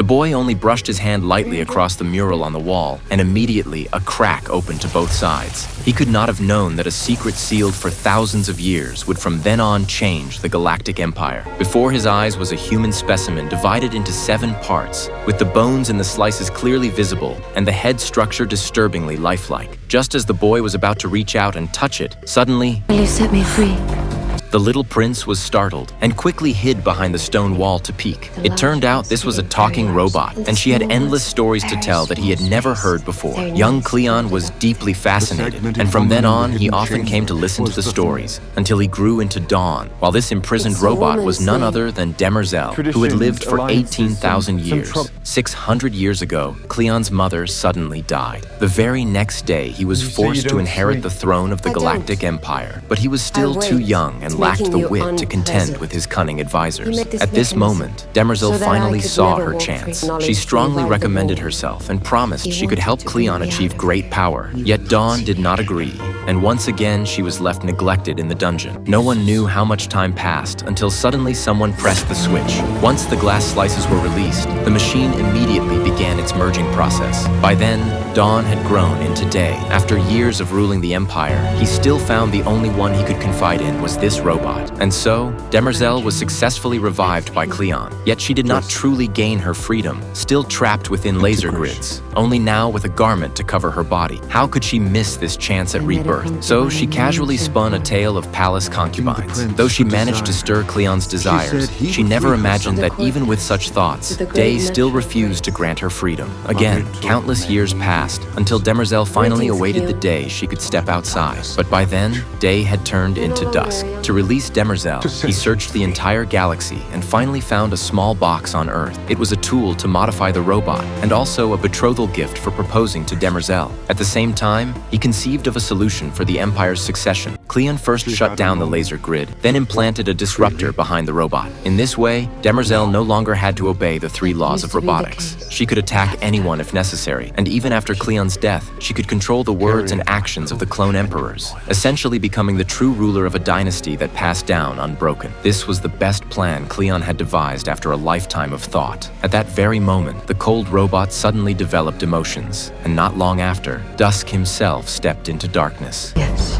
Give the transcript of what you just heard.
boy only brushed his hand lightly across the mural on the wall, and immediately a crack opened to both sides. He could not have known that a secret sealed for thousands of years would from then on change the Galactic Empire. Before his eyes was a human specimen divided into 7 parts, with the bones in the slices clearly visible and the head structure disturbingly lifelike. Just as the boy was about to reach out and touch it, suddenly, Will you set me free? the little prince was startled and quickly hid behind the stone wall to peek. It turned out this was a talking robot, and she had endless stories to tell that he had never heard before. Young Cleon was deeply fascinated, and from then on, he often came to listen to the stories, until he grew into Dawn, while this imprisoned robot was none other than Demerzel, who had lived for 18,000 years. 600 years ago, Cleon's mother suddenly died. The very next day, he was forced to inherit the throne of the Galactic Empire, but he was still too young and lacked the wit to contend with his cunning advisors. At this moment, Demerzel finally saw her chance. She strongly recommended herself and promised she could help Cleon achieve great power. Yet Dawn did not agree, and once again she was left neglected in the dungeon. No one knew how much time passed until suddenly someone pressed the switch. Once the glass slices were released, the machine immediately began its merging process. By then, Dawn had grown into Day. After years of ruling the Empire, he still found the only one he could confide in was this robot. And so, Demerzel was successfully revived by Cleon. Yet she did not truly gain her freedom, still trapped within laser grids, only now with a garment to cover her body. How could she miss this chance at rebirth? So she casually spun a tale of palace concubines. Though she managed to stir Cleon's desires, she never imagined that even with such thoughts, Day still refused to grant her freedom. Again, countless years passed, until Demerzel finally awaited the day she could step outside. But by then, Day had turned into dusk. To release Demerzel, he searched the entire galaxy and finally found a small box on Earth. It was a tool to modify the robot, and also a betrothal gift for proposing to Demerzel. At the same time, he conceived of a solution for the Empire's succession. Cleon first shut down the laser grid, then implanted a disruptor behind the robot. In this way, Demerzel no longer had to obey the 3 laws of robotics. She could attack anyone if necessary, and even after Cleon's death, she could control the words and actions of the clone emperors, essentially becoming the true ruler of a dynasty that passed down unbroken. This was the best plan Cleon had devised after a lifetime of thought. At that very moment, the cold robot suddenly developed emotions, and not long after, Dusk himself stepped into darkness. Yes.